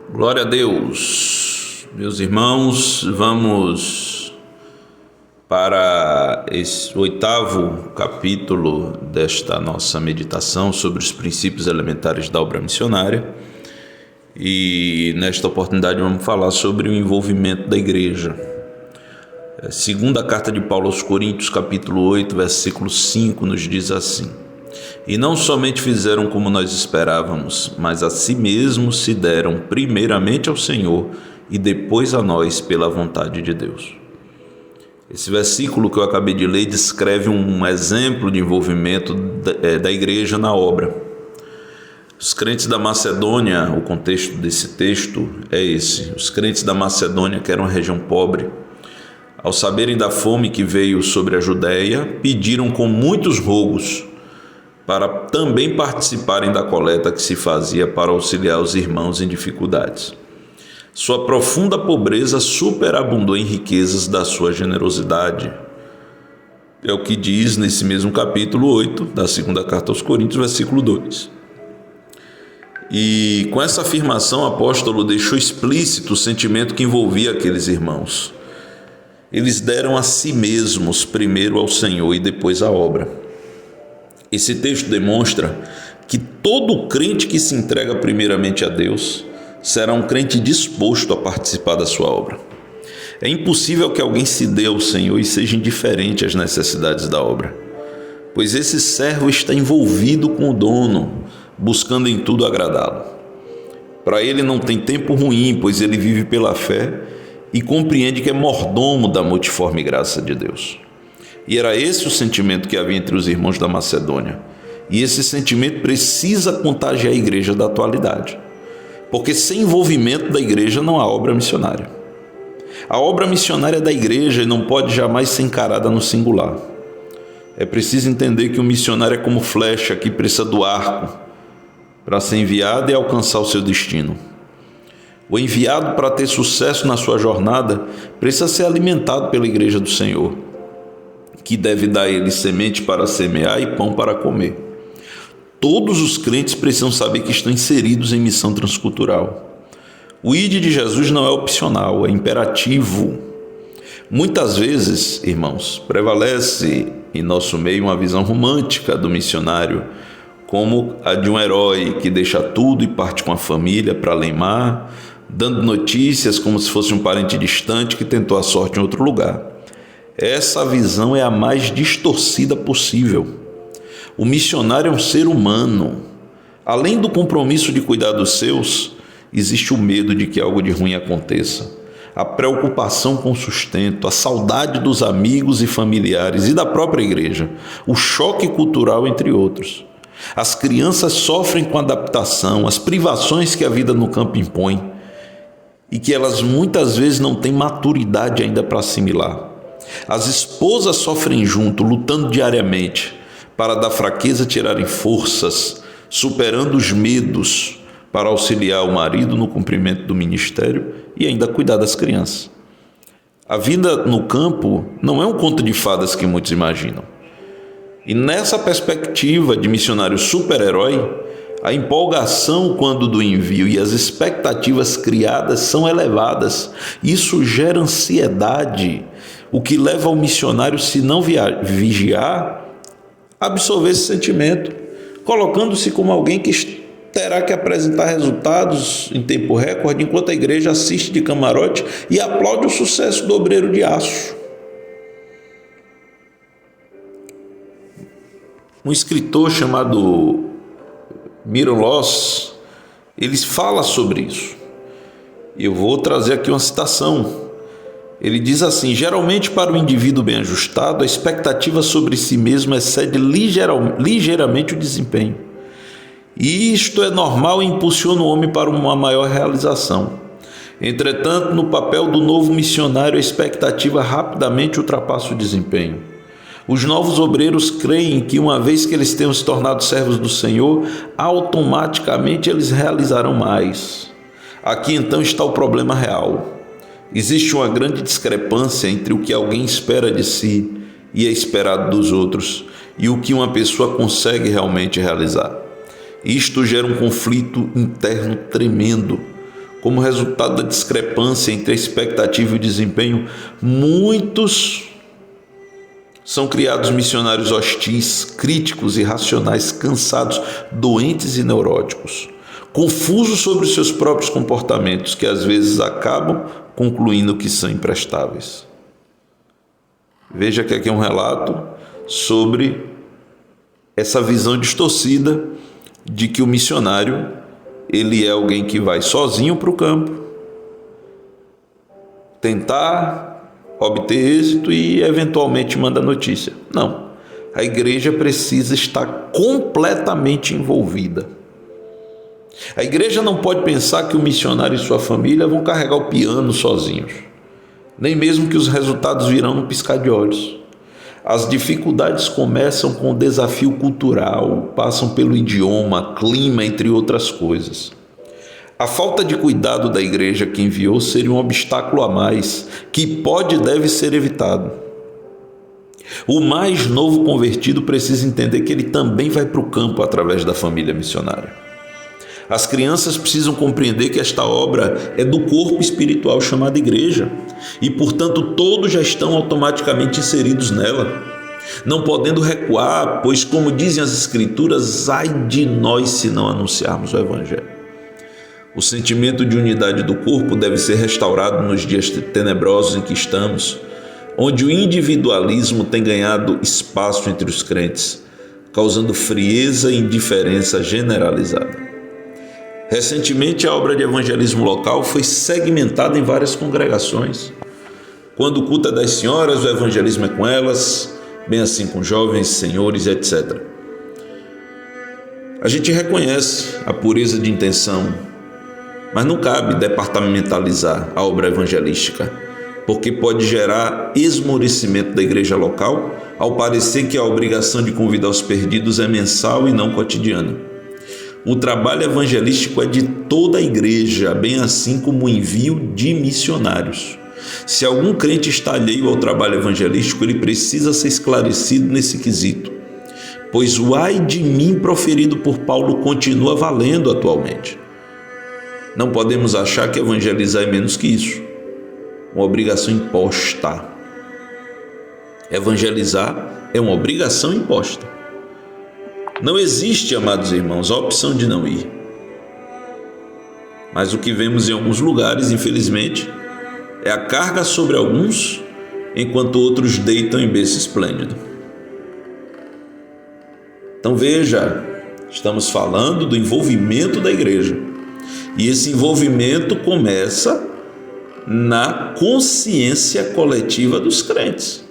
Glória a Deus, meus irmãos, vamos para esse 8º capítulo desta nossa meditação sobre os princípios elementares da obra missionária. E nesta oportunidade vamos falar sobre o envolvimento da igreja. Segunda carta de Paulo aos Coríntios, capítulo 8, versículo 5, nos diz assim: E não somente fizeram como nós esperávamos, mas a si mesmos se deram primeiramente ao Senhor e depois a nós pela vontade de Deus. Esse versículo que eu acabei de ler descreve um exemplo de envolvimento da igreja na obra. Os crentes da Macedônia, o contexto desse texto é esse. Os crentes da Macedônia, que era uma região pobre, ao saberem da fome que veio sobre a Judéia, pediram com muitos rogos para também participarem da coleta que se fazia para auxiliar os irmãos em dificuldades. Sua profunda pobreza superabundou em riquezas da sua generosidade. É o que diz nesse mesmo capítulo 8 da segunda carta aos Coríntios, versículo 2. E com essa afirmação, o apóstolo deixou explícito o sentimento que envolvia aqueles irmãos. Eles deram a si mesmos, primeiro ao Senhor e depois à obra. Esse texto demonstra que todo crente que se entrega primeiramente a Deus será um crente disposto a participar da sua obra. É impossível que alguém se dê ao Senhor e seja indiferente às necessidades da obra, pois esse servo está envolvido com o dono, buscando em tudo agradá-lo. Para ele não tem tempo ruim, pois ele vive pela fé e compreende que é mordomo da multiforme graça de Deus. E era esse o sentimento que havia entre os irmãos da Macedônia. E esse sentimento precisa contagiar a igreja da atualidade. Porque sem envolvimento da igreja não há obra missionária. A obra missionária da igreja não pode jamais ser encarada no singular. É preciso entender que o missionário é como flecha que precisa do arco para ser enviado e alcançar o seu destino. O enviado, para ter sucesso na sua jornada, precisa ser alimentado pela igreja do Senhor, que deve dar a ele semente para semear e pão para comer. Todos os crentes precisam saber que estão inseridos em missão transcultural. O ID de Jesus não é opcional, é imperativo. Muitas vezes, irmãos, prevalece em nosso meio uma visão romântica do missionário, como a de um herói que deixa tudo e parte com a família para além-mar, dando notícias como se fosse um parente distante que tentou a sorte em outro lugar. Essa visão é a mais distorcida possível. O missionário é um ser humano. Além do compromisso de cuidar dos seus, existe o medo de que algo de ruim aconteça, a preocupação com o sustento, a saudade dos amigos e familiares e da própria igreja, o choque cultural, entre outros. As crianças sofrem com a adaptação, as privações que a vida no campo impõe e que elas muitas vezes não têm maturidade ainda para assimilar. As esposas sofrem junto, lutando diariamente para da fraqueza tirarem forças, superando os medos para auxiliar o marido no cumprimento do ministério e ainda cuidar das crianças. A vida no campo não é um conto de fadas que muitos imaginam. E nessa perspectiva de missionário super-herói, a empolgação quando do envio e as expectativas criadas são elevadas. Isso gera ansiedade, o que leva ao missionário, se não vigiar, a absorver esse sentimento, colocando-se como alguém que terá que apresentar resultados em tempo recorde, enquanto a igreja assiste de camarote e aplaude o sucesso do obreiro de aço. Um escritor chamado Myron Loss, ele fala sobre isso. Eu vou trazer aqui uma citação. Ele diz assim: geralmente para o indivíduo bem ajustado, a expectativa sobre si mesmo excede ligeiramente o desempenho. E isto é normal e impulsiona o homem para uma maior realização. Entretanto, no papel do novo missionário, a expectativa rapidamente ultrapassa o desempenho. Os novos obreiros creem que, uma vez que eles tenham se tornado servos do Senhor, automaticamente eles realizarão mais. Aqui então está o problema real. Existe uma grande discrepância entre o que alguém espera de si e é esperado dos outros, e o que uma pessoa consegue realmente realizar. Isto gera um conflito interno tremendo, Como resultado da discrepância entre a expectativa e o desempenho, muitos são criados missionários hostis, críticos, irracionais, cansados, doentes e neuróticos, confusos sobre os seus próprios comportamentos, que às vezes acabam concluindo que são imprestáveis. Veja que aqui é um relato sobre essa visão distorcida de que o missionário, ele é alguém que vai sozinho para o campo, tentar obter êxito e eventualmente manda notícia. Não, a igreja precisa estar completamente envolvida. A igreja não pode pensar que o missionário e sua família vão carregar o piano sozinhos, nem mesmo que os resultados virão no piscar de olhos. As dificuldades começam com o desafio cultural, passam pelo idioma, clima, entre outras coisas. A falta de cuidado da igreja que enviou seria um obstáculo a mais, que pode e deve ser evitado. O mais novo convertido precisa entender que ele também vai para o campo através da família missionária. As crianças precisam compreender que esta obra é do corpo espiritual chamado igreja e, portanto, todos já estão automaticamente inseridos nela, não podendo recuar, pois, como dizem as Escrituras, ai de nós se não anunciarmos o Evangelho. O sentimento de unidade do corpo deve ser restaurado nos dias tenebrosos em que estamos, onde o individualismo tem ganhado espaço entre os crentes, causando frieza e indiferença generalizada. Recentemente, a obra de evangelismo local foi segmentada em várias congregações. Quando o culto é das senhoras, o evangelismo é com elas, bem assim com jovens, senhores, etc. A gente reconhece a pureza de intenção, mas não cabe departamentalizar a obra evangelística, porque pode gerar esmorecimento da igreja local, ao parecer que a obrigação de convidar os perdidos é mensal e não cotidiana. O trabalho evangelístico é de toda a igreja, bem assim como o envio de missionários. Se algum crente está alheio ao trabalho evangelístico, ele precisa ser esclarecido nesse quesito, pois o ai de mim proferido por Paulo continua valendo atualmente. Não podemos achar que evangelizar é menos que isso, uma obrigação imposta. Evangelizar é uma obrigação imposta. Não existe, amados irmãos, a opção de não ir. Mas o que vemos em alguns lugares, infelizmente, é a carga sobre alguns, enquanto outros deitam em berço esplêndido. Então veja, estamos falando do envolvimento da igreja. E esse envolvimento começa na consciência coletiva dos crentes.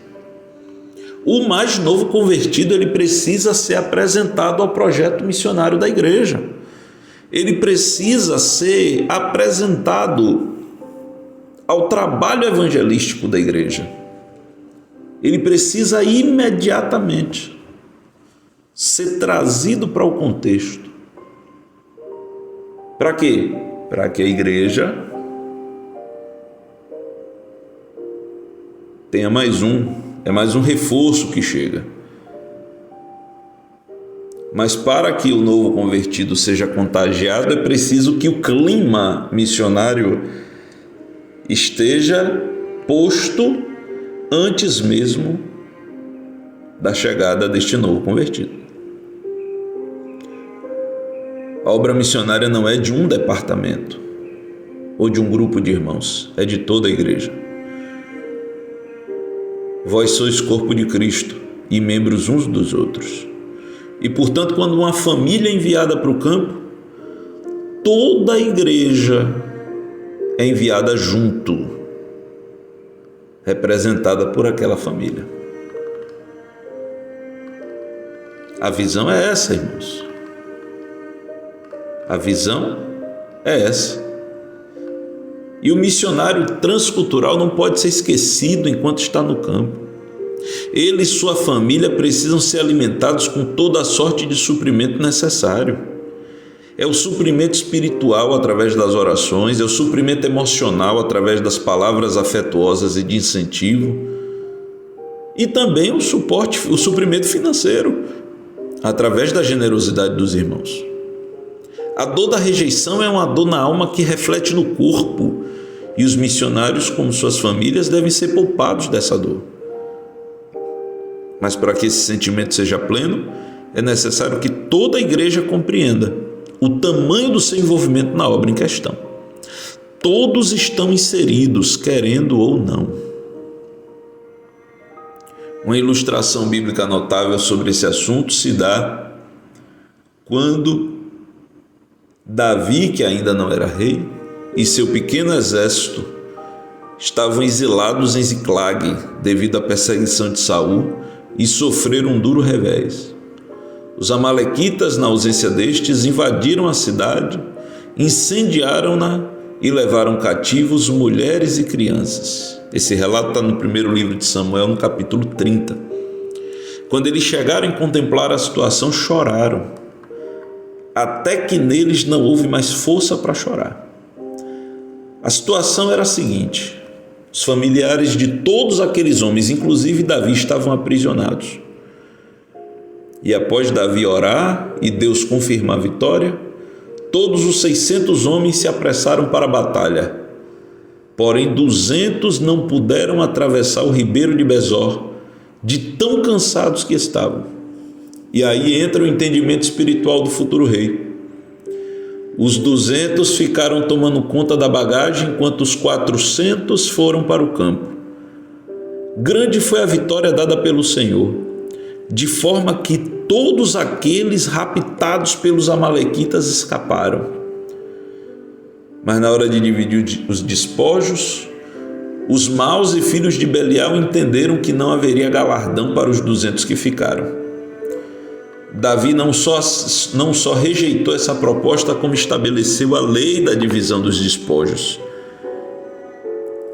O mais novo convertido, ele precisa ser apresentado ao projeto missionário da igreja. Ele precisa ser apresentado ao trabalho evangelístico da igreja. Ele precisa imediatamente ser trazido para o contexto. Para quê? Para que a igreja tenha mais um reforço que chega. Mas para que o novo convertido seja contagiado, é preciso que o clima missionário esteja posto antes mesmo da chegada deste novo convertido. A obra missionária não é de um departamento ou de um grupo de irmãos, é de toda a igreja. Vós sois corpo de Cristo e membros uns dos outros. E, portanto, quando uma família é enviada para o campo, toda a igreja é enviada junto, representada por aquela família. A visão é essa, irmãos. A visão é essa. E o missionário transcultural não pode ser esquecido enquanto está no campo. Ele e sua família precisam ser alimentados com toda a sorte de suprimento necessário. É o suprimento espiritual através das orações, é o suprimento emocional através das palavras afetuosas e de incentivo, e também o suprimento financeiro através da generosidade dos irmãos. A dor da rejeição é uma dor na alma que reflete no corpo, e os missionários, como suas famílias, devem ser poupados dessa dor. Mas para que esse sentimento seja pleno, é necessário que toda a igreja compreenda o tamanho do seu envolvimento na obra em questão. Todos estão inseridos, querendo ou não. Uma ilustração bíblica notável sobre esse assunto se dá quando Davi, que ainda não era rei, e seu pequeno exército estavam exilados em Ziclague devido à perseguição de Saul e sofreram um duro revés. Os amalequitas, na ausência destes, invadiram a cidade, incendiaram-na e levaram cativos mulheres e crianças. Esse relato está no primeiro livro de Samuel, no capítulo 30. Quando eles chegaram e contemplaram a situação, choraram, até que neles não houve mais força para chorar. A situação era a seguinte: os familiares de todos aqueles homens, inclusive Davi, estavam aprisionados. E após Davi orar e Deus confirmar a vitória, todos os 600 homens se apressaram para a batalha. Porém, 200 não puderam atravessar o ribeiro de Besor, de tão cansados que estavam. E aí entra o entendimento espiritual do futuro rei. Os 200 ficaram tomando conta da bagagem, enquanto os 400 foram para o campo. Grande foi a vitória dada pelo Senhor, de forma que todos aqueles raptados pelos amalequitas escaparam. Mas na hora de dividir os despojos, os maus e filhos de Belial entenderam que não haveria galardão para os 200 que ficaram. Davi não só rejeitou essa proposta, como estabeleceu a lei da divisão dos despojos.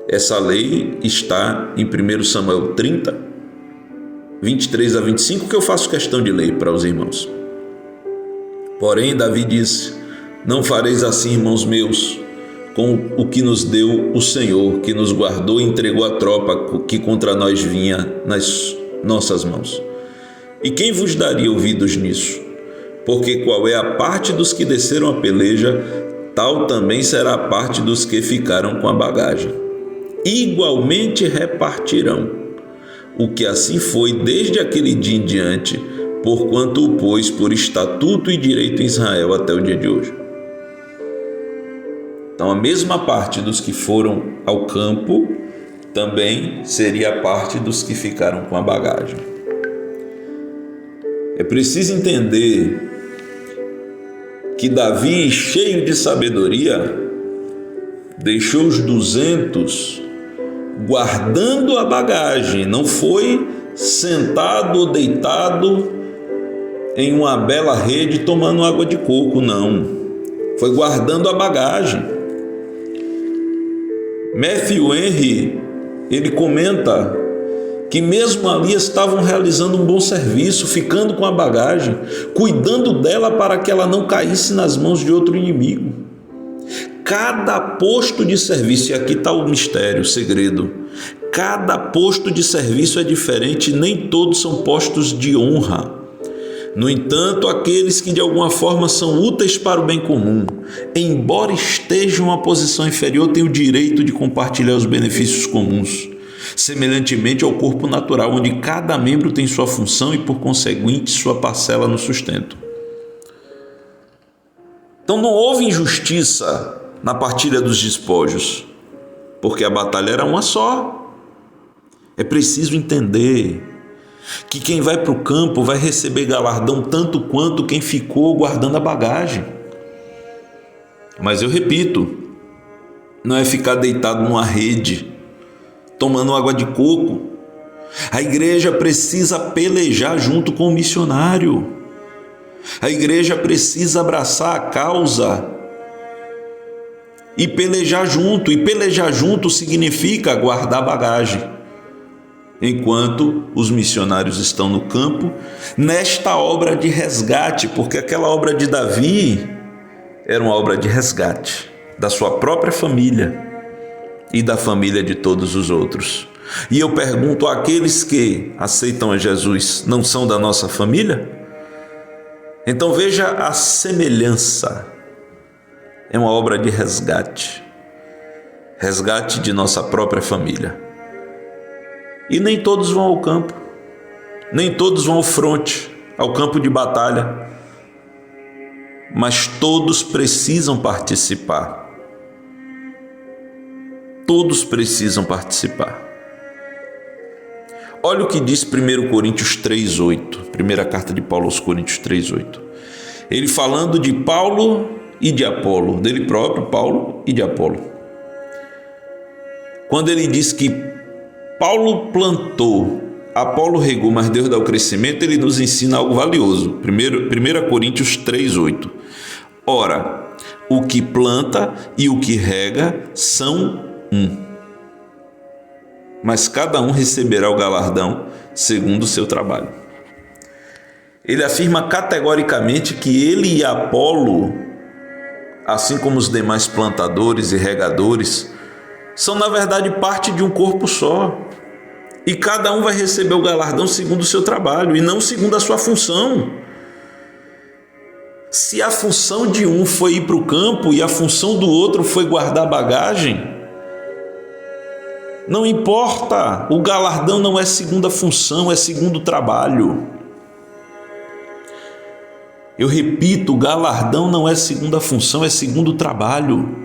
Essa lei está em 1 Samuel 30, 23 a 25, que eu faço questão de ler para os irmãos. Porém, Davi disse: não fareis assim, irmãos meus, com o que nos deu o Senhor, que nos guardou e entregou a tropa que contra nós vinha nas nossas mãos. E quem vos daria ouvidos nisso? Porque qual é a parte dos que desceram a peleja, tal também será a parte dos que ficaram com a bagagem. Igualmente repartirão, o que assim foi desde aquele dia em diante, porquanto o pôs por estatuto e direito em Israel até o dia de hoje. Então a mesma parte dos que foram ao campo também seria a parte dos que ficaram com a bagagem. É preciso entender que Davi, cheio de sabedoria, deixou os 200 guardando a bagagem, não foi sentado ou deitado em uma bela rede tomando água de coco, não. Foi guardando a bagagem. Matthew Henry, ele comenta que mesmo ali estavam realizando um bom serviço, ficando com a bagagem, cuidando dela para que ela não caísse nas mãos de outro inimigo. Cada posto de serviço, e aqui está o mistério, o segredo, cada posto de serviço é diferente, nem todos são postos de honra. No entanto, aqueles que de alguma forma são úteis para o bem comum, embora estejam em uma posição inferior, têm o direito de compartilhar os benefícios comuns, semelhantemente ao corpo natural, onde cada membro tem sua função e, por conseguinte, sua parcela no sustento. Então não houve injustiça na partilha dos despojos, porque a batalha era uma só. É preciso entender que quem vai para o campo vai receber galardão tanto quanto quem ficou guardando a bagagem. Mas eu repito, não é ficar deitado numa rede, tomando água de coco. A igreja precisa pelejar junto com o missionário. A igreja precisa abraçar a causa e pelejar junto. E pelejar junto significa guardar bagagem, enquanto os missionários estão no campo, nesta obra de resgate, porque aquela obra de Davi era uma obra de resgate da sua própria família e da família de todos os outros. E eu pergunto, aqueles que aceitam a Jesus não são da nossa família? Então veja a semelhança é uma obra de resgate. Resgate de nossa própria família. E nem todos vão ao campo. Nem todos vão ao fronte, ao campo de batalha. Mas todos precisam participar. Todos precisam participar. Olha o que diz 1 Coríntios 3,8. Primeira carta de Paulo aos Coríntios 3,8. Ele falando de Paulo e de Apolo, dele próprio, Paulo e de Apolo. Quando ele diz que Paulo plantou, Apolo regou, mas Deus dá o crescimento, ele nos ensina algo valioso. 1 Coríntios 3,8. Ora, o que planta e o que rega são um, mas cada um receberá o galardão segundo o seu trabalho. Ele afirma categoricamente que ele e Apolo, assim como os demais plantadores e regadores, são na verdade parte de um corpo só. E cada um vai receber o galardão segundo o seu trabalho e não segundo a sua função. Se a função de um foi ir para o campo e a função do outro foi guardar bagagem, não importa, o galardão não é segundo a função, é segundo o trabalho. Eu repito, o galardão não é segundo a função, é segundo o trabalho.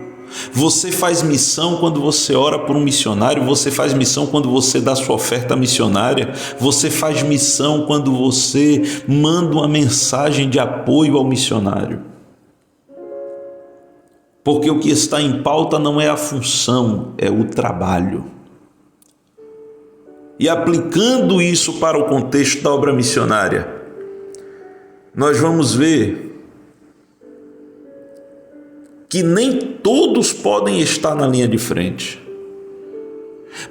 Você faz missão quando você ora por um missionário, você faz missão quando você dá sua oferta missionária, você faz missão quando você manda uma mensagem de apoio ao missionário. Porque o que está em pauta não é a função, é o trabalho. E aplicando isso para o contexto da obra missionária, nós vamos ver que nem todos podem estar na linha de frente,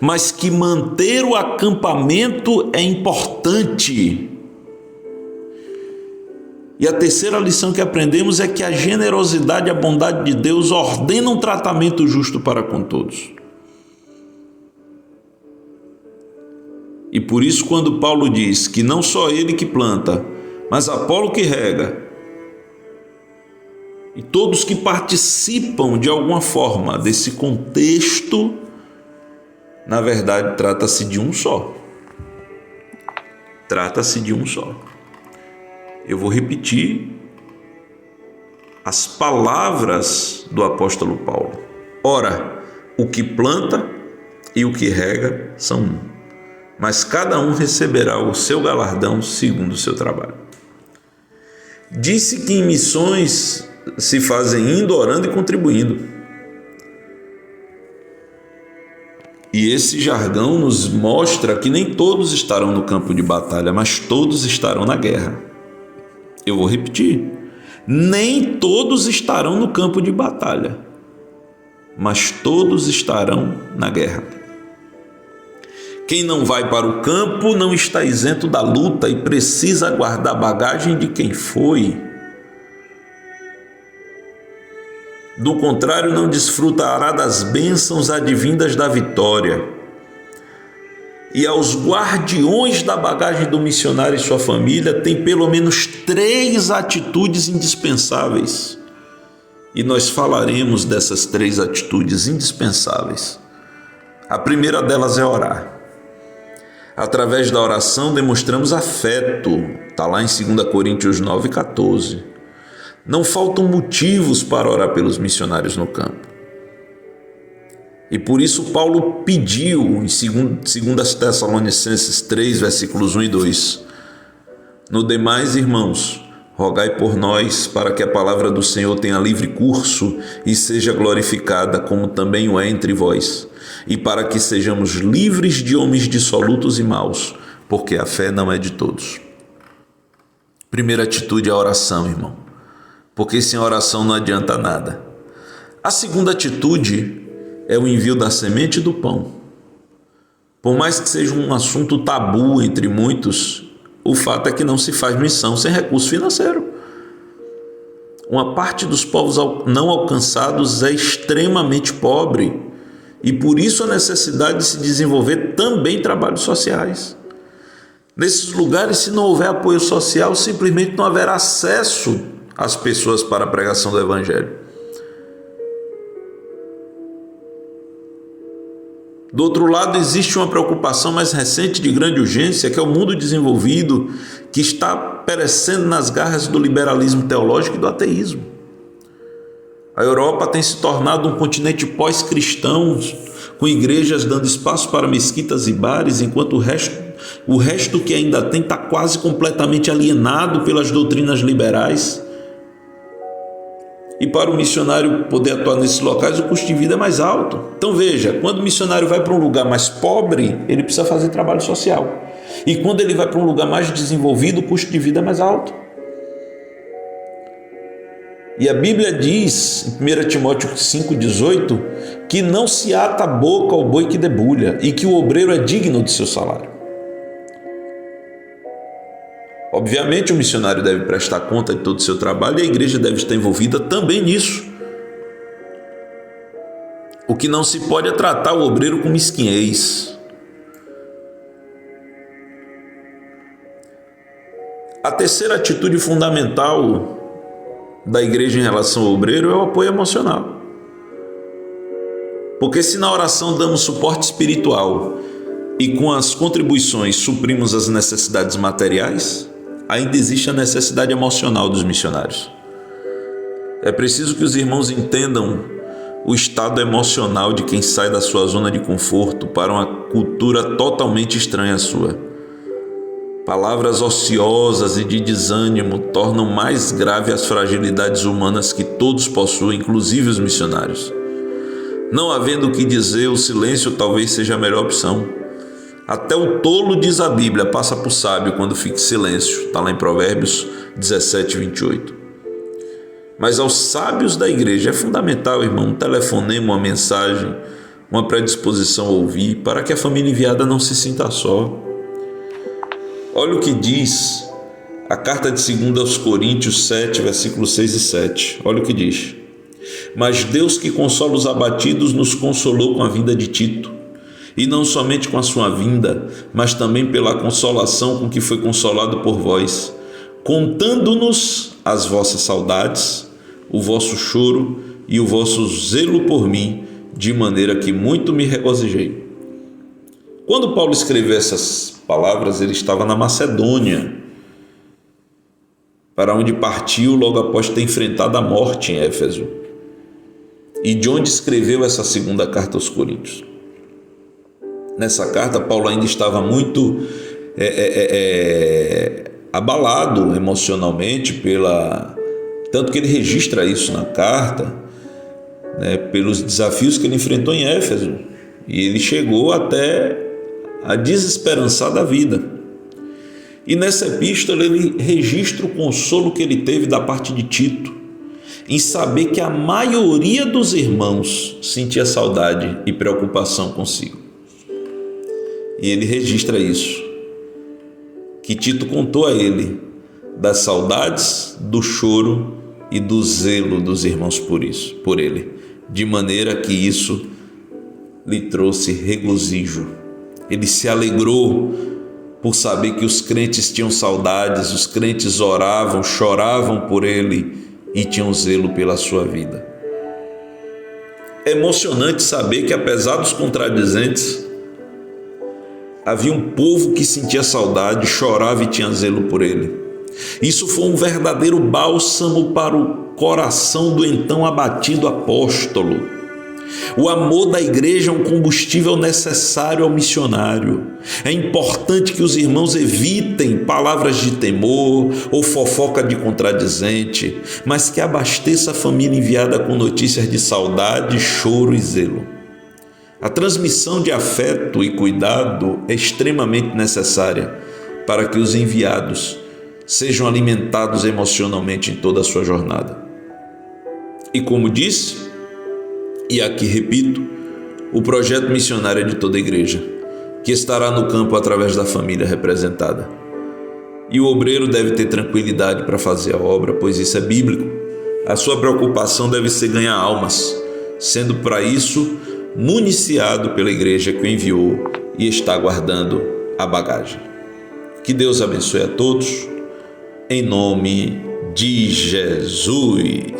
mas que manter o acampamento é importante. E a terceira lição que aprendemos é que a generosidade e a bondade de Deus ordenam um tratamento justo para com todos. E por isso, quando Paulo diz que não só ele que planta, mas Apolo que rega, e todos que participam de alguma forma desse contexto, na verdade trata-se de um só. Trata-se de um só. Eu vou repetir as palavras do apóstolo Paulo. Ora, o que planta e o que rega são um, mas cada um receberá o seu galardão segundo o seu trabalho. Disse que em missões se fazem indo, orando e contribuindo. E esse jargão nos mostra que nem todos estarão no campo de batalha, mas todos estarão na guerra. Eu vou repetir. Nem todos estarão no campo de batalha, mas todos estarão na guerra. Quem não vai para o campo não está isento da luta e precisa guardar bagagem de quem foi. Do contrário, não desfrutará das bênçãos advindas da vitória. E aos guardiões da bagagem do missionário e sua família tem pelo menos 3 atitudes indispensáveis. E nós falaremos dessas 3 atitudes indispensáveis. A primeira delas é orar. Através da oração demonstramos afeto. Está lá em 2 Coríntios 9,14. Não faltam motivos para orar pelos missionários no campo. E por isso Paulo pediu em 2 Tessalonicenses 3, versículos 1 e 2. No demais, irmãos, rogai por nós para que a palavra do Senhor tenha livre curso e seja glorificada, como também o é entre vós, e para que sejamos livres de homens dissolutos e maus, porque a fé não é de todos. Primeira atitude é a oração, irmão, porque sem oração não adianta nada. A segunda atitude é o envio da semente e do pão. Por mais que seja um assunto tabu entre muitos, o fato é que não se faz missão sem recurso financeiro. Uma parte dos povos não alcançados é extremamente pobre e por isso a necessidade de se desenvolver também trabalhos sociais. Nesses lugares, se não houver apoio social, simplesmente não haverá acesso às pessoas para a pregação do Evangelho. Do outro lado, existe uma preocupação mais recente de grande urgência, que é o mundo desenvolvido, que está perecendo nas garras do liberalismo teológico e do ateísmo. A Europa tem se tornado um continente pós-cristão, com igrejas dando espaço para mesquitas e bares, enquanto o resto que ainda tem está quase completamente alienado pelas doutrinas liberais. E para o missionário poder atuar nesses locais, o custo de vida é mais alto. Então veja, quando o missionário vai para um lugar mais pobre, ele precisa fazer trabalho social. E quando ele vai para um lugar mais desenvolvido, o custo de vida é mais alto. E a Bíblia diz, em 1 Timóteo 5,18, que não se ata a boca ao boi que debulha e que o obreiro é digno de seu salário. Obviamente, o missionário deve prestar conta de todo o seu trabalho e a igreja deve estar envolvida também nisso. O que não se pode é tratar o obreiro com mesquinhez. A terceira atitude fundamental da igreja em relação ao obreiro é o apoio emocional. Porque se na oração damos suporte espiritual e com as contribuições suprimos as necessidades materiais, ainda existe a necessidade emocional dos missionários. É preciso que os irmãos entendam o estado emocional de quem sai da sua zona de conforto para uma cultura totalmente estranha à sua. Palavras ociosas e de desânimo tornam mais grave as fragilidades humanas que todos possuem, inclusive os missionários. Não havendo o que dizer, o silêncio talvez seja a melhor opção. Até o tolo, diz a Bíblia, passa por sábio quando fica em silêncio. Está lá em Provérbios 17, 28. Mas aos sábios da igreja é fundamental, irmão, um telefonema, uma mensagem, uma predisposição a ouvir, para que a família enviada não se sinta só. Olha o que diz a carta de 2 aos Coríntios 7, versículos 6 e 7. Olha o que diz. Mas Deus, que consola os abatidos, nos consolou com a vinda de Tito, e não somente com a sua vinda, mas também pela consolação com que foi consolado por vós, contando-nos as vossas saudades, o vosso choro e o vosso zelo por mim, de maneira que muito me regozijei. Quando Paulo escreveu essas palavras, ele estava na Macedônia, para onde partiu logo após ter enfrentado a morte em Éfeso, e de onde escreveu essa segunda carta aos Coríntios. Nessa carta, Paulo ainda estava muito abalado emocionalmente, tanto que ele registra isso na carta, pelos desafios que ele enfrentou em Éfeso, e ele chegou até a desesperançar da vida. E nessa epístola ele registra o consolo que ele teve da parte de Tito, em saber que a maioria dos irmãos sentia saudade e preocupação consigo. E ele registra isso, que Tito contou a ele das saudades, do choro e do zelo dos irmãos por ele, de maneira que isso lhe trouxe regozijo. Ele se alegrou por saber que os crentes tinham saudades, os crentes oravam, choravam por ele e tinham zelo pela sua vida. É emocionante saber que, apesar dos contradizentes, havia um povo que sentia saudade, chorava e tinha zelo por ele. Isso foi um verdadeiro bálsamo para o coração do então abatido apóstolo. O amor da igreja é um combustível necessário ao missionário. É importante que os irmãos evitem palavras de temor ou fofoca de contradizente, mas que abasteça a família enviada com notícias de saudade, choro e zelo. A transmissão de afeto e cuidado é extremamente necessária para que os enviados sejam alimentados emocionalmente em toda a sua jornada. E como disse, e aqui repito, o projeto missionário é de toda a igreja, que estará no campo através da família representada. E o obreiro deve ter tranquilidade para fazer a obra, pois isso é bíblico. A sua preocupação deve ser ganhar almas, sendo para isso municiado pela igreja que o enviou e está guardando a bagagem. Que Deus abençoe a todos, em nome de Jesus.